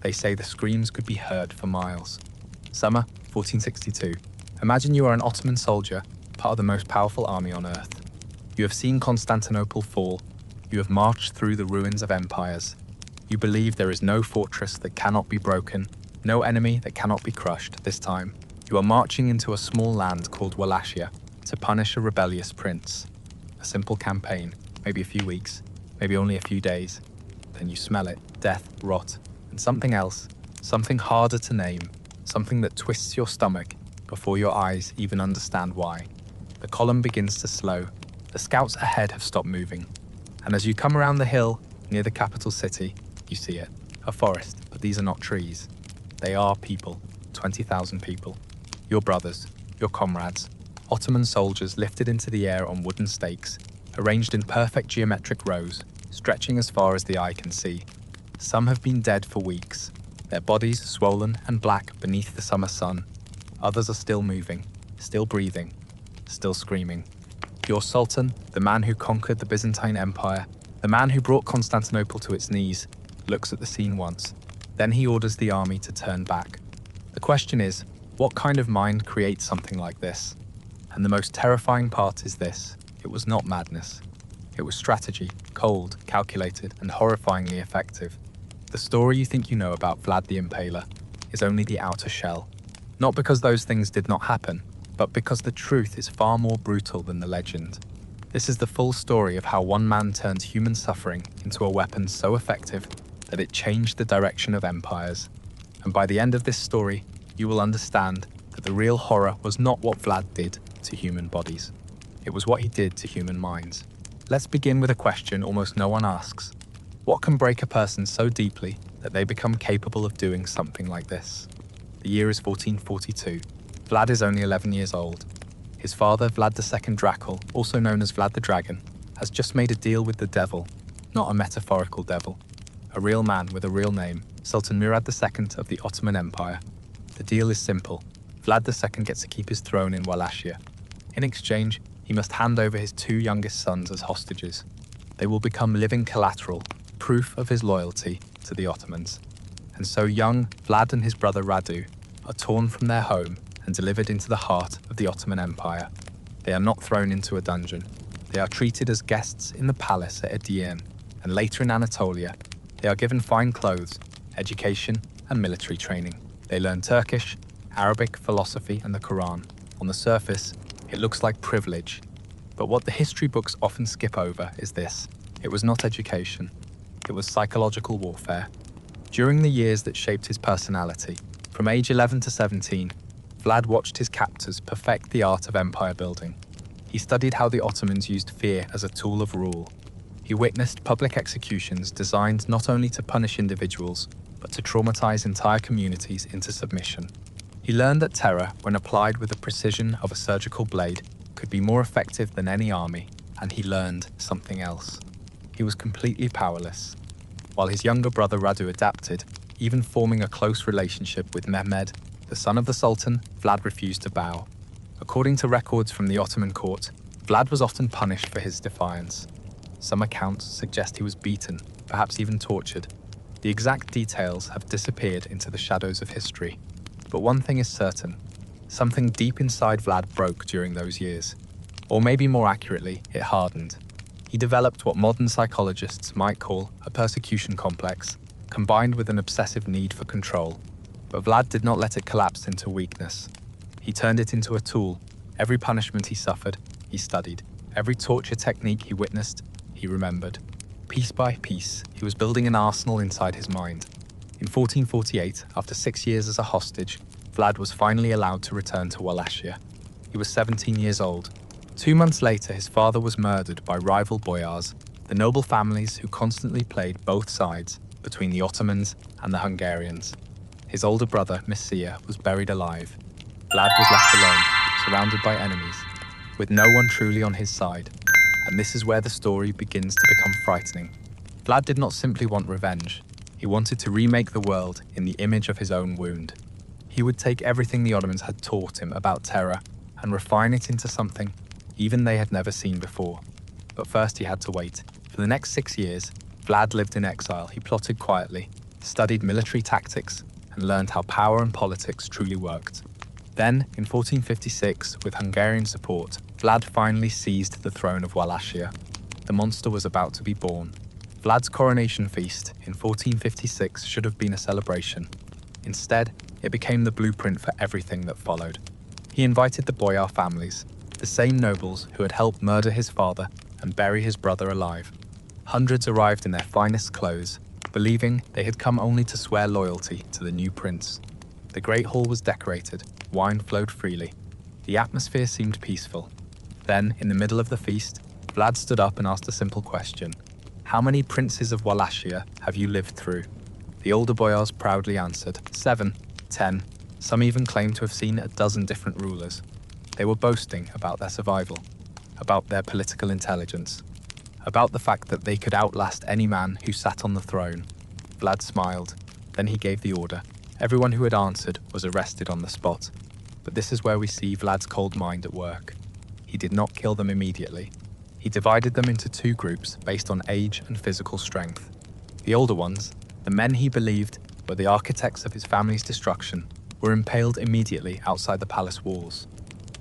They say the screams could be heard for miles. Summer 1462. Imagine you are an Ottoman soldier, part of the most powerful army on earth. You have seen Constantinople fall. You have marched through the ruins of empires. You believe there is no fortress that cannot be broken, no enemy that cannot be crushed. This time, you are marching into a small land called Wallachia to punish a rebellious prince. A simple campaign, maybe a few weeks, maybe only a few days. Then you smell it, death, rot, and something else, something harder to name, something that twists your stomach before your eyes even understand why. The column begins to slow. The scouts ahead have stopped moving. And as you come around the hill near the capital city, you see it. A forest, but these are not trees. They are people, 20,000 people. Your brothers, your comrades, Ottoman soldiers lifted into the air on wooden stakes, arranged in perfect geometric rows, stretching as far as the eye can see. Some have been dead for weeks, their bodies swollen and black beneath the summer sun. Others are still moving, still breathing, still screaming. Your Sultan, the man who conquered the Byzantine Empire, the man who brought Constantinople to its knees, looks at the scene once. Then he orders the army to turn back. The question is, what kind of mind creates something like this? And the most terrifying part is this: it was not madness. It was strategy, cold, calculated, and horrifyingly effective. The story you think you know about Vlad the Impaler is only the outer shell. Not because those things did not happen, but because the truth is far more brutal than the legend. This is the full story of how one man turned human suffering into a weapon so effective that it changed the direction of empires. And by the end of this story, you will understand that the real horror was not what Vlad did to human bodies. It was what he did to human minds. Let's begin with a question almost no one asks. What can break a person so deeply that they become capable of doing something like this? The year is 1442. Vlad is only 11 years old. His father, Vlad II Dracula, also known as Vlad the Dragon, has just made a deal with the devil, not a metaphorical devil. A real man with a real name, Sultan Murad II of the Ottoman Empire. The deal is simple. Vlad II gets to keep his throne in Wallachia. In exchange, he must hand over his two youngest sons as hostages. They will become living collateral, proof of his loyalty to the Ottomans. And so young Vlad and his brother Radu are torn from their home and delivered into the heart of the Ottoman Empire. They are not thrown into a dungeon. They are treated as guests in the palace at Edirne, and later in Anatolia, they are given fine clothes, education, and military training. They learn Turkish, Arabic, philosophy, and the Quran. On the surface, it looks like privilege. But what the history books often skip over is this: it was not education. It was psychological warfare. During the years that shaped his personality, from age 11 to 17, Vlad watched his captors perfect the art of empire building. He studied how the Ottomans used fear as a tool of rule. He witnessed public executions designed not only to punish individuals, but to traumatize entire communities into submission. He learned that terror, when applied with the precision of a surgical blade, could be more effective than any army, and he learned something else. He was completely powerless. While his younger brother Radu adapted, even forming a close relationship with Mehmed, the son of the Sultan, Vlad refused to bow. According to records from the Ottoman court, Vlad was often punished for his defiance. Some accounts suggest he was beaten, perhaps even tortured. The exact details have disappeared into the shadows of history. But one thing is certain: something deep inside Vlad broke during those years. Or maybe more accurately, it hardened. He developed what modern psychologists might call a persecution complex, combined with an obsessive need for control. But Vlad did not let it collapse into weakness. He turned it into a tool. Every punishment he suffered, he studied. Every torture technique he witnessed, he remembered. Piece by piece, he was building an arsenal inside his mind. In 1448, after 6 years as a hostage, Vlad was finally allowed to return to Wallachia. He was 17 years old. 2 months later, his father was murdered by rival boyars, the noble families who constantly played both sides between the Ottomans and the Hungarians. His older brother, Messiah, was buried alive. Vlad was left alone, surrounded by enemies, with no one truly on his side. And this is where the story begins to become frightening. Vlad did not simply want revenge. He wanted to remake the world in the image of his own wound. He would take everything the Ottomans had taught him about terror and refine it into something even they had never seen before. But first he had to wait. For the next 6 years, Vlad lived in exile. He plotted quietly, studied military tactics, and learned how power and politics truly worked. Then, in 1456, with Hungarian support, Vlad finally seized the throne of Wallachia. The monster was about to be born. Vlad's coronation feast in 1456 should have been a celebration. Instead, it became the blueprint for everything that followed. He invited the boyar families, the same nobles who had helped murder his father and bury his brother alive. Hundreds arrived in their finest clothes, believing they had come only to swear loyalty to the new prince. The great hall was decorated, wine flowed freely. The atmosphere seemed peaceful. Then, in the middle of the feast, Vlad stood up and asked a simple question. How many princes of Wallachia have you lived through? The older boyars proudly answered, 7, 10. Some even claimed to have seen a dozen different rulers. They were boasting about their survival, about their political intelligence, about the fact that they could outlast any man who sat on the throne. Vlad smiled. Then he gave the order. Everyone who had answered was arrested on the spot. But this is where we see Vlad's cold mind at work. He did not kill them immediately. He divided them into 2 groups based on age and physical strength. The older ones, the men he believed were the architects of his family's destruction, were impaled immediately outside the palace walls.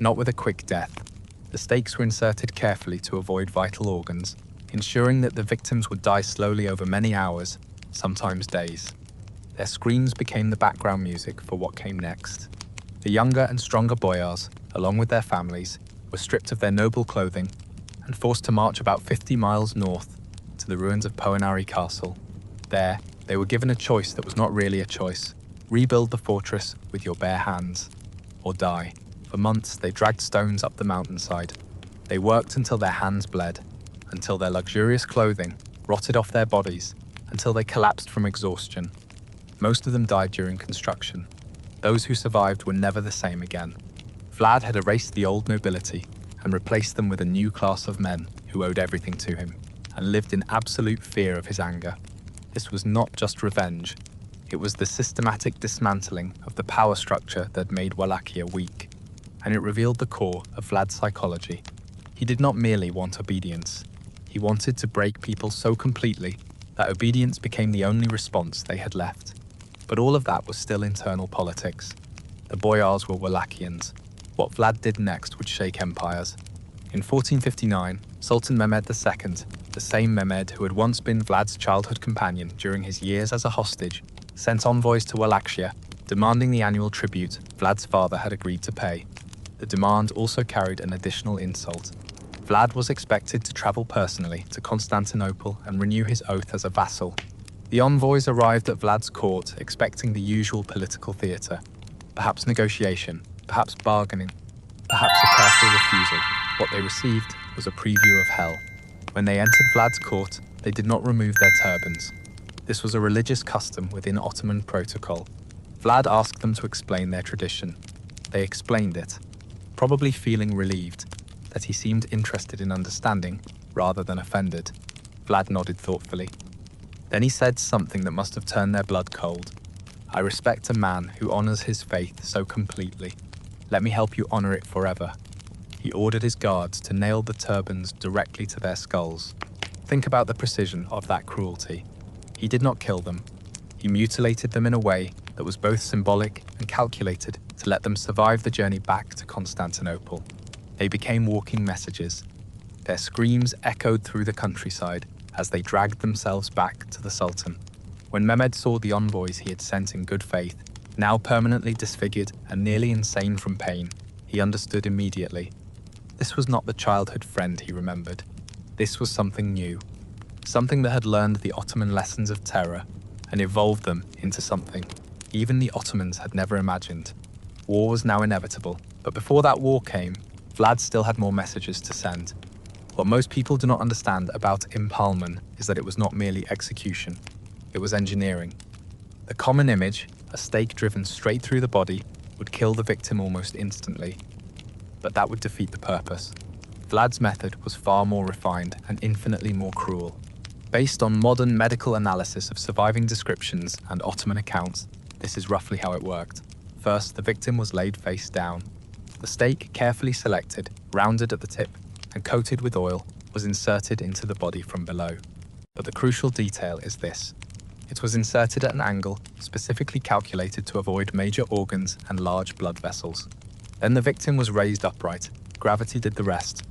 Not with a quick death. The stakes were inserted carefully to avoid vital organs, ensuring that the victims would die slowly over many hours, sometimes days. Their screams became the background music for what came next. The younger and stronger boyars, along with their families, were stripped of their noble clothing and forced to march about 50 miles north to the ruins of Poenari Castle. There, they were given a choice that was not really a choice. Rebuild the fortress with your bare hands, or die. For months, they dragged stones up the mountainside. They worked until their hands bled, until their luxurious clothing rotted off their bodies, until they collapsed from exhaustion. Most of them died during construction. Those who survived were never the same again. Vlad had erased the old nobility and replaced them with a new class of men who owed everything to him and lived in absolute fear of his anger. This was not just revenge. It was the systematic dismantling of the power structure that made Wallachia weak, and it revealed the core of Vlad's psychology. He did not merely want obedience. He wanted to break people so completely that obedience became the only response they had left. But all of that was still internal politics. The boyars were Wallachians. What Vlad did next would shake empires. In 1459, Sultan Mehmed II, the same Mehmed who had once been Vlad's childhood companion during his years as a hostage, sent envoys to Wallachia, demanding the annual tribute Vlad's father had agreed to pay. The demand also carried an additional insult. Vlad was expected to travel personally to Constantinople and renew his oath as a vassal. The envoys arrived at Vlad's court expecting the usual political theatre. Perhaps negotiation, perhaps bargaining, perhaps a careful refusal. What they received was a preview of hell. When they entered Vlad's court, they did not remove their turbans. This was a religious custom within Ottoman protocol. Vlad asked them to explain their tradition. They explained it, probably feeling relieved that he seemed interested in understanding rather than offended. Vlad nodded thoughtfully. Then he said something that must have turned their blood cold. I respect a man who honors his faith so completely. Let me help you honor it forever. He ordered his guards to nail the turbans directly to their skulls. Think about the precision of that cruelty. He did not kill them. He mutilated them in a way that was both symbolic and calculated to let them survive the journey back to Constantinople. They became walking messages. Their screams echoed through the countryside as they dragged themselves back to the Sultan. When Mehmed saw the envoys he had sent in good faith, now permanently disfigured and nearly insane from pain, he understood immediately. This was not the childhood friend he remembered. This was something new, something that had learned the Ottoman lessons of terror and evolved them into something even the Ottomans had never imagined. War was now inevitable, but before that war came, Vlad still had more messages to send. What most people do not understand about impalement is that it was not merely execution, it was engineering. The common image, a stake driven straight through the body, would kill the victim almost instantly. But that would defeat the purpose. Vlad's method was far more refined and infinitely more cruel. Based on modern medical analysis of surviving descriptions and Ottoman accounts, this is roughly how it worked. First, the victim was laid face down. The stake, carefully selected, rounded at the tip, and coated with oil, was inserted into the body from below. But the crucial detail is this. It was inserted at an angle specifically calculated to avoid major organs and large blood vessels. Then the victim was raised upright. Gravity did the rest.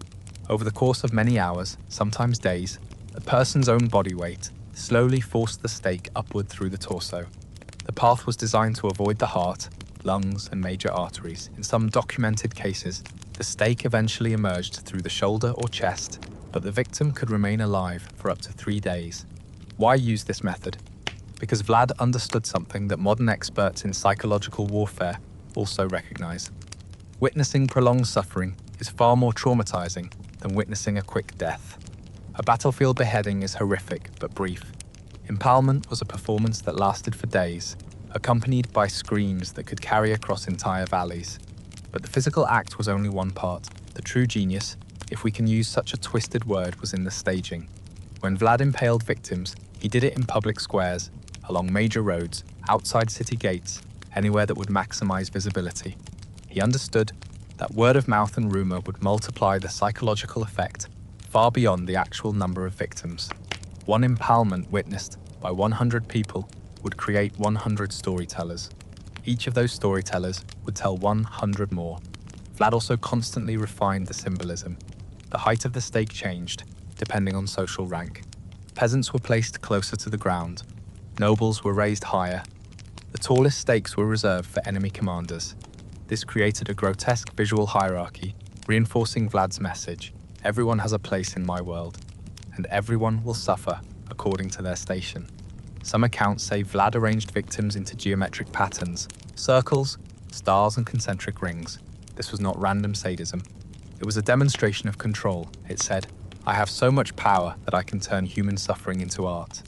Over the course of many hours, sometimes days, a person's own body weight slowly forced the stake upward through the torso. The path was designed to avoid the heart, lungs, and major arteries. In some documented cases, the stake eventually emerged through the shoulder or chest, but the victim could remain alive for up to 3 days. Why use this method? Because Vlad understood something that modern experts in psychological warfare also recognize. Witnessing prolonged suffering is far more traumatizing than witnessing a quick death. A battlefield beheading is horrific but brief. Impalement was a performance that lasted for days, accompanied by screams that could carry across entire valleys. But the physical act was only one part. The true genius, if we can use such a twisted word, was in the staging. When Vlad impaled victims, he did it in public squares, along major roads, outside city gates, anywhere that would maximize visibility. He understood that word of mouth and rumor would multiply the psychological effect far beyond the actual number of victims. One impalement witnessed by 100 people would create 100 storytellers. Each of those storytellers would tell 100 more. Vlad also constantly refined the symbolism. The height of the stake changed, depending on social rank. Peasants were placed closer to the ground. Nobles were raised higher. The tallest stakes were reserved for enemy commanders. This created a grotesque visual hierarchy, reinforcing Vlad's message: everyone has a place in my world, and everyone will suffer according to their station. Some accounts say Vlad arranged victims into geometric patterns, circles, stars, and concentric rings. This was not random sadism. It was a demonstration of control. It said, "I have so much power that I can turn human suffering into art."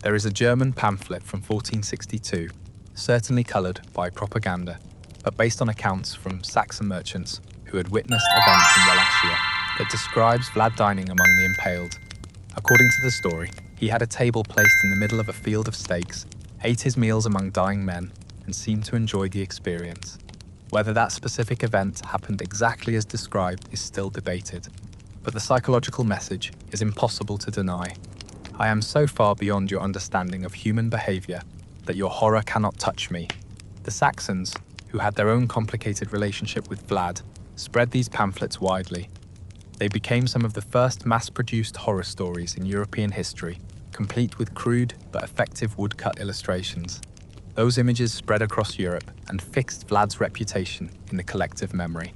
There is a German pamphlet from 1462, certainly coloured by propaganda, but based on accounts from Saxon merchants who had witnessed events in Wallachia, that describes Vlad dining among the impaled. According to the story, he had a table placed in the middle of a field of stakes, ate his meals among dying men, and seemed to enjoy the experience. Whether that specific event happened exactly as described is still debated, but the psychological message is impossible to deny. I am so far beyond your understanding of human behavior that your horror cannot touch me. The Saxons, who had their own complicated relationship with Vlad, spread these pamphlets widely. They became some of the first mass-produced horror stories in European history, complete with crude but effective woodcut illustrations. Those images spread across Europe and fixed Vlad's reputation in the collective memory.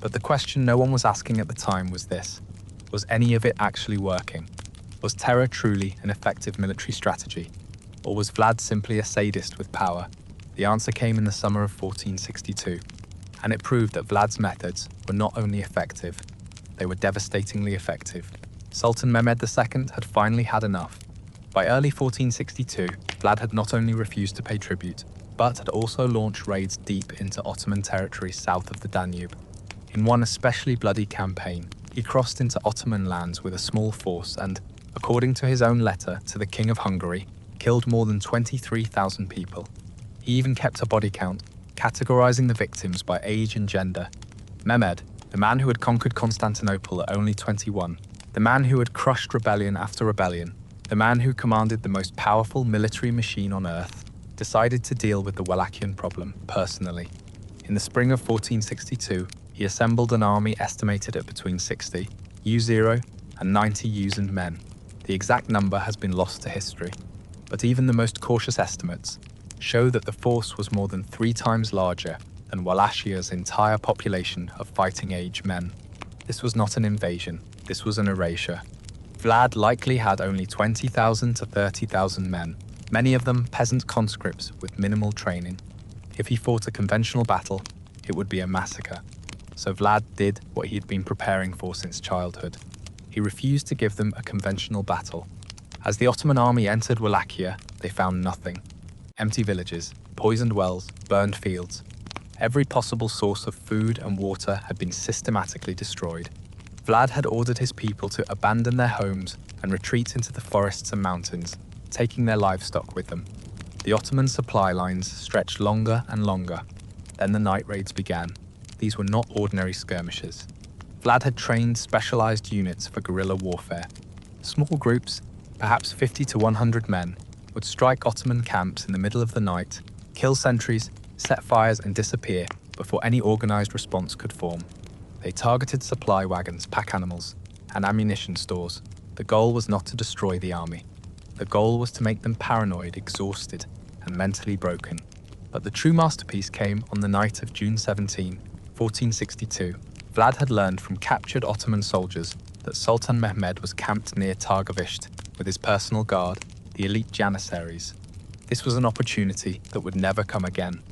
But the question no one was asking at the time was this: was any of it actually working? Was terror truly an effective military strategy? Or was Vlad simply a sadist with power? The answer came in the summer of 1462, and it proved that Vlad's methods were not only effective, they were devastatingly effective. Sultan Mehmed II had finally had enough. By early 1462, Vlad had not only refused to pay tribute, but had also launched raids deep into Ottoman territory south of the Danube. In one especially bloody campaign, he crossed into Ottoman lands with a small force and, according to his own letter to the King of Hungary, killed more than 23,000 people. He even kept a body count, categorizing the victims by age and gender. Mehmed, the man who had conquered Constantinople at only 21, the man who had crushed rebellion after rebellion, the man who commanded the most powerful military machine on earth, decided to deal with the Wallachian problem personally. In the spring of 1462, he assembled an army estimated at between 60 U0 and 90 used men. The exact number has been lost to history, but even the most cautious estimates show that the force was more than 3 times larger than Wallachia's entire population of fighting-age men. This was not an invasion, this was an erasure. Vlad likely had only 20,000 to 30,000 men, many of them peasant conscripts with minimal training. If he fought a conventional battle, it would be a massacre. So Vlad did what he had been preparing for since childhood. He refused to give them a conventional battle. As the Ottoman army entered Wallachia, they found nothing. Empty villages, poisoned wells, burned fields. Every possible source of food and water had been systematically destroyed. Vlad had ordered his people to abandon their homes and retreat into the forests and mountains, taking their livestock with them. The Ottoman supply lines stretched longer and longer. Then the night raids began. These were not ordinary skirmishes. Vlad had trained specialized units for guerrilla warfare. Small groups, perhaps 50 to 100 men, would strike Ottoman camps in the middle of the night, kill sentries, set fires and disappear before any organized response could form. They targeted supply wagons, pack animals, and ammunition stores. The goal was not to destroy the army. The goal was to make them paranoid, exhausted, and mentally broken. But the true masterpiece came on the night of June 17, 1462. Vlad had learned from captured Ottoman soldiers that Sultan Mehmed was camped near Targovishte with his personal guard, the elite Janissaries. This was an opportunity that would never come again.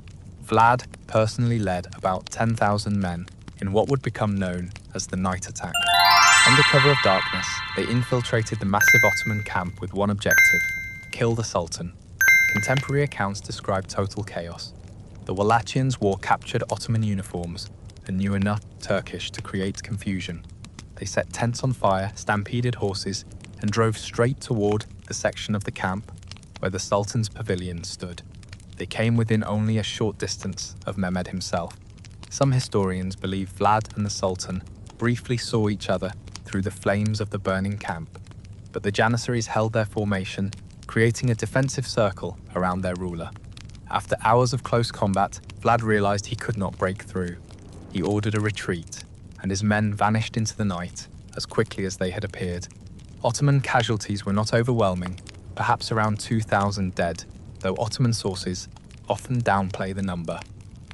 Vlad personally led about 10,000 men in what would become known as the night attack. Under cover of darkness, they infiltrated the massive Ottoman camp with one objective: kill the Sultan. Contemporary accounts describe total chaos. The Wallachians wore captured Ottoman uniforms and knew enough Turkish to create confusion. They set tents on fire, stampeded horses, and drove straight toward the section of the camp where the Sultan's pavilion stood. They came within only a short distance of Mehmed himself. Some historians believe Vlad and the Sultan briefly saw each other through the flames of the burning camp, but the Janissaries held their formation, creating a defensive circle around their ruler. After hours of close combat, Vlad realized he could not break through. He ordered a retreat, and his men vanished into the night as quickly as they had appeared. Ottoman casualties were not overwhelming, perhaps around 2,000 dead, though Ottoman sources often downplay the number.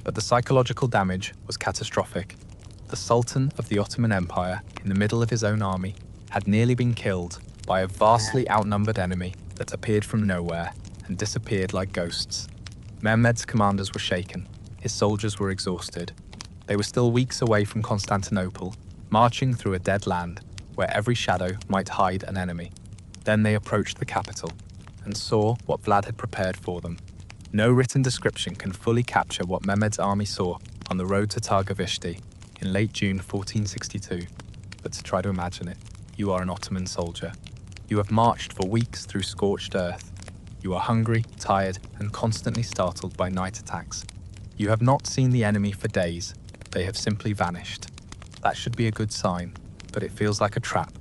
But the psychological damage was catastrophic. The Sultan of the Ottoman Empire, in the middle of his own army, had nearly been killed by a vastly outnumbered enemy that appeared from nowhere and disappeared like ghosts. Mehmed's commanders were shaken. His soldiers were exhausted. They were still weeks away from Constantinople, marching through a dead land where every shadow might hide an enemy. Then they approached the capital and saw what Vlad had prepared for them. No written description can fully capture what Mehmed's army saw on the road to Targovishte in late June 1462. But to try to imagine it, you are an Ottoman soldier. You have marched for weeks through scorched earth. You are hungry, tired, and constantly startled by night attacks. You have not seen the enemy for days. They have simply vanished. That should be a good sign, but it feels like a trap.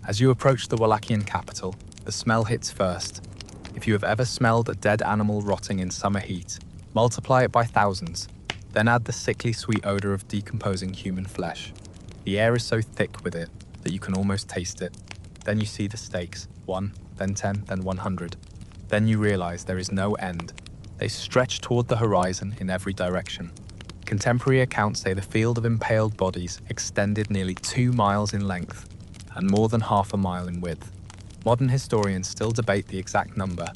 As you approach the Wallachian capital, the smell hits first. If you have ever smelled a dead animal rotting in summer heat, multiply it by thousands, then add the sickly sweet odor of decomposing human flesh. The air is so thick with it that you can almost taste it. Then you see the stakes, 1, then 10, then 100. Then you realize there is no end. They stretch toward the horizon in every direction. Contemporary accounts say the field of impaled bodies extended nearly 2 miles in length and more than half a mile in width. Modern historians still debate the exact number.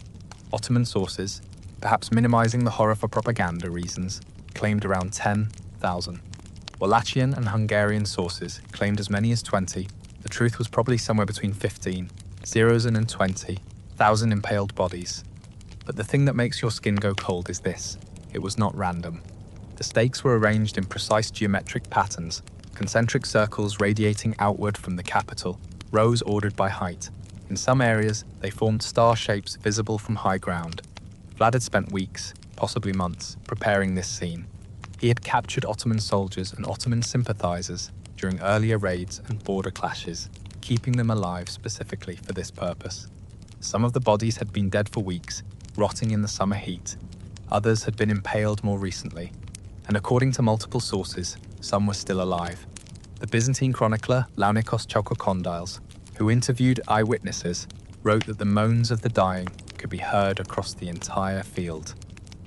Ottoman sources, perhaps minimizing the horror for propaganda reasons, claimed around 10,000. Wallachian and Hungarian sources claimed as many as 20. The truth was probably somewhere between 15, zeros and 20,000 impaled bodies. But the thing that makes your skin go cold is this: it was not random. The stakes were arranged in precise geometric patterns, concentric circles radiating outward from the capital, rows ordered by height. In some areas, they formed star shapes visible from high ground. Vlad had spent weeks, possibly months, preparing this scene. He had captured Ottoman soldiers and Ottoman sympathizers during earlier raids and border clashes, keeping them alive specifically for this purpose. Some of the bodies had been dead for weeks, rotting in the summer heat. Others had been impaled more recently, and according to multiple sources, some were still alive. The Byzantine chronicler Launikos Chalkokondyles, who interviewed eyewitnesses, wrote that the moans of the dying could be heard across the entire field.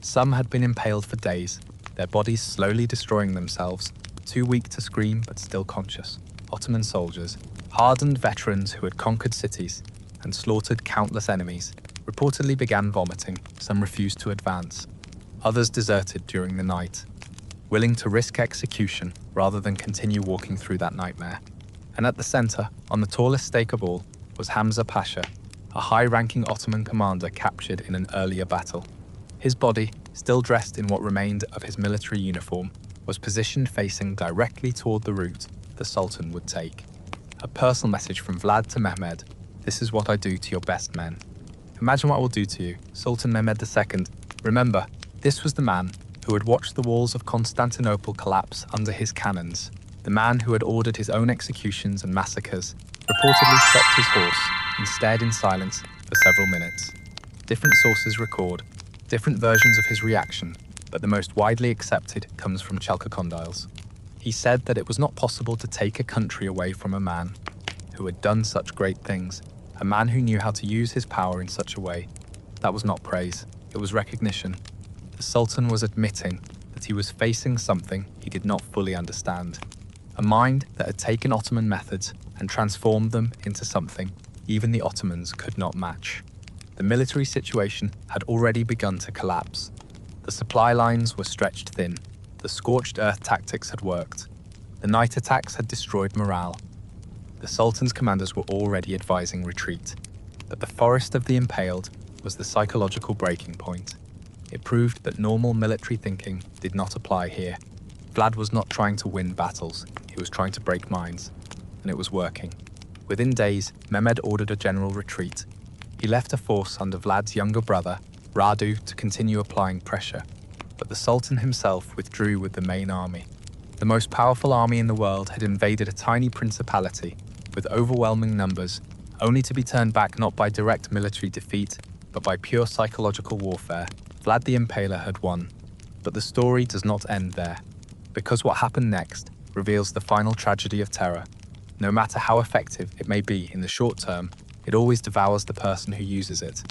Some had been impaled for days, their bodies slowly destroying themselves, too weak to scream but still conscious. Ottoman soldiers, hardened veterans who had conquered cities and slaughtered countless enemies, reportedly began vomiting. Some refused to advance. Others deserted during the night, willing to risk execution rather than continue walking through that nightmare. And at the center, on the tallest stake of all, was Hamza Pasha, a high-ranking Ottoman commander captured in an earlier battle. His body, still dressed in what remained of his military uniform, was positioned facing directly toward the route the Sultan would take. A personal message from Vlad to Mehmed: "This is what I do to your best men. Imagine what I will do to you, Sultan Mehmed II. Remember, this was the man who had watched the walls of Constantinople collapse under his cannons, the man who had ordered his own executions and massacres, reportedly stopped his horse and stared in silence for several minutes. Different sources record different versions of his reaction, but the most widely accepted comes from Chalcondyles. He said that it was not possible to take a country away from a man who had done such great things, a man who knew how to use his power in such a way. That was not praise, it was recognition. The Sultan was admitting that he was facing something he did not fully understand. A mind that had taken Ottoman methods and transformed them into something even the Ottomans could not match. The military situation had already begun to collapse. The supply lines were stretched thin. The scorched earth tactics had worked. The night attacks had destroyed morale. The Sultan's commanders were already advising retreat. But the forest of the impaled was the psychological breaking point. It proved that normal military thinking did not apply here. Vlad was not trying to win battles, he was trying to break minds. And it was working. Within days, Mehmed ordered a general retreat. He left a force under Vlad's younger brother, Radu, to continue applying pressure. But the Sultan himself withdrew with the main army. The most powerful army in the world had invaded a tiny principality with overwhelming numbers, only to be turned back not by direct military defeat, but by pure psychological warfare. Vlad the Impaler had won. But the story does not end there, because what happened next reveals the final tragedy of terror. No matter how effective it may be in the short term, it always devours the person who uses it.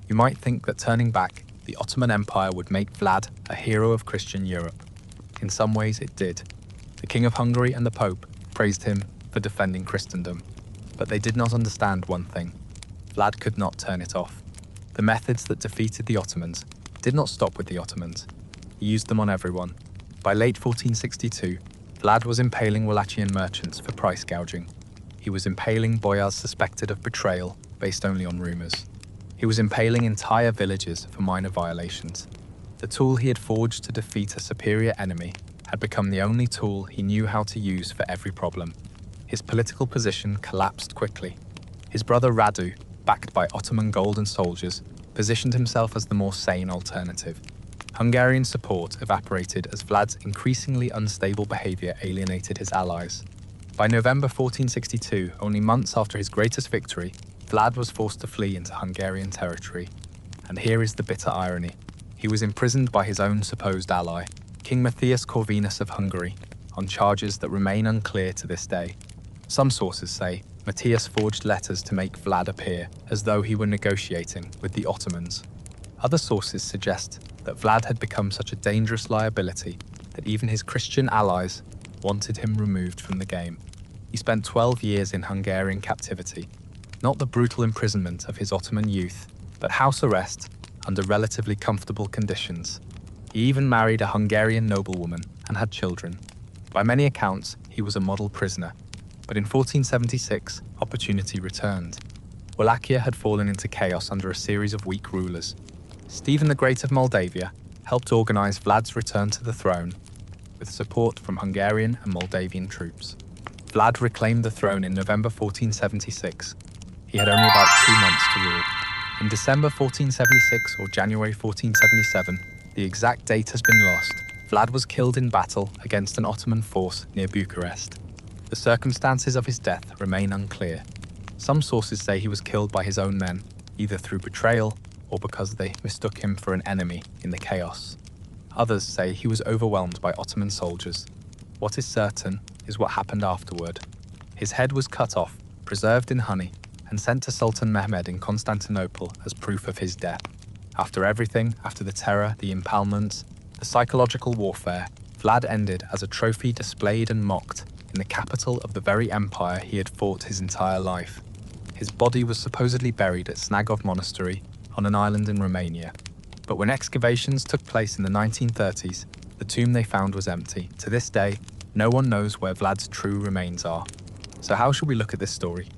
You might think that turning back, the Ottoman Empire would make Vlad a hero of Christian Europe. In some ways it did. The King of Hungary and the Pope praised him for defending Christendom. But they did not understand one thing. Vlad could not turn it off. The methods that defeated the Ottomans did not stop with the Ottomans. He used them on everyone. By late 1462, Vlad was impaling Wallachian merchants for price gouging. He was impaling boyars suspected of betrayal based only on rumors. He was impaling entire villages for minor violations. The tool he had forged to defeat a superior enemy had become the only tool he knew how to use for every problem. His political position collapsed quickly. His brother Radu, backed by Ottoman gold and soldiers, positioned himself as the more sane alternative. Hungarian support evaporated as Vlad's increasingly unstable behavior alienated his allies. By November 1462, only months after his greatest victory, Vlad was forced to flee into Hungarian territory. And here is the bitter irony. He was imprisoned by his own supposed ally, King Matthias Corvinus of Hungary, on charges that remain unclear to this day. Some sources say Matthias forged letters to make Vlad appear as though he were negotiating with the Ottomans. Other sources suggest that Vlad had become such a dangerous liability that even his Christian allies wanted him removed from the game. He spent 12 years in Hungarian captivity, not the brutal imprisonment of his Ottoman youth, but house arrest under relatively comfortable conditions. He even married a Hungarian noblewoman and had children. By many accounts, he was a model prisoner, but in 1476, opportunity returned. Wallachia had fallen into chaos under a series of weak rulers. Stephen the Great of Moldavia helped organize Vlad's return to the throne, with support from Hungarian and Moldavian troops. Vlad reclaimed the throne in November 1476. He had only about 2 months to rule. In December 1476 or January 1477, the exact date has been lost, Vlad was killed in battle against an Ottoman force near Bucharest. The circumstances of his death remain unclear. Some sources say he was killed by his own men, either through betrayal or because they mistook him for an enemy in the chaos. Others say he was overwhelmed by Ottoman soldiers. What is certain is what happened afterward. His head was cut off, preserved in honey, and sent to Sultan Mehmed in Constantinople as proof of his death. After everything, after the terror, the impalements, the psychological warfare, Vlad ended as a trophy displayed and mocked in the capital of the very empire he had fought his entire life. His body was supposedly buried at Snagov Monastery on an island in Romania. But when excavations took place in the 1930s, the tomb they found was empty. To this day, no one knows where Vlad's true remains are. So how should we look at this story?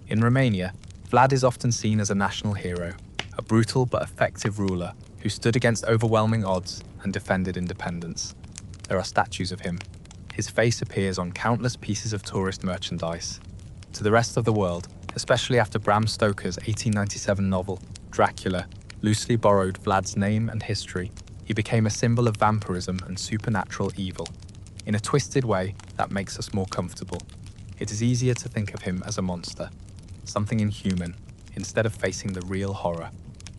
In Romania, Vlad is often seen as a national hero, a brutal but effective ruler who stood against overwhelming odds and defended independence. There are statues of him. His face appears on countless pieces of tourist merchandise. To the rest of the world, especially after Bram Stoker's 1897 novel, Dracula, loosely borrowed Vlad's name and history, he became a symbol of vampirism and supernatural evil. In a twisted way that makes us more comfortable. It is easier to think of him as a monster, something inhuman, instead of facing the real horror.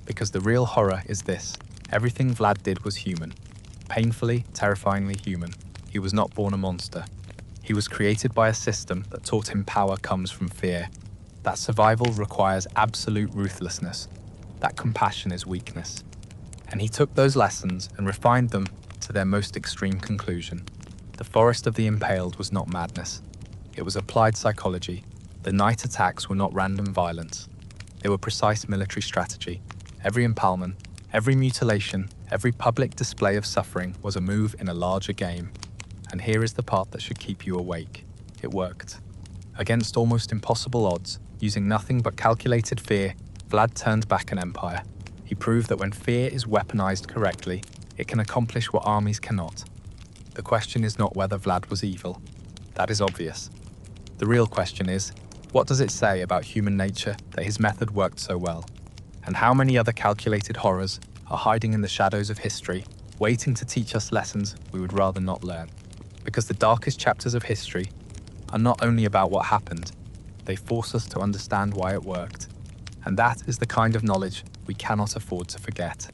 Because the real horror is this: everything Vlad did was human. Painfully, terrifyingly human. He was not born a monster. He was created by a system that taught him power comes from fear, that survival requires absolute ruthlessness, that compassion is weakness. And he took those lessons and refined them to their most extreme conclusion. The forest of the impaled was not madness. It was applied psychology. The night attacks were not random violence. They were precise military strategy. Every impalement, every mutilation, every public display of suffering was a move in a larger game. And here is the part that should keep you awake. It worked. Against almost impossible odds, using nothing but calculated fear, Vlad turned back an empire. He proved that when fear is weaponized correctly, it can accomplish what armies cannot. The question is not whether Vlad was evil. That is obvious. The real question is, what does it say about human nature that his method worked so well? And how many other calculated horrors are hiding in the shadows of history, waiting to teach us lessons we would rather not learn? Because the darkest chapters of history are not only about what happened, they force us to understand why it worked. And that is the kind of knowledge we cannot afford to forget.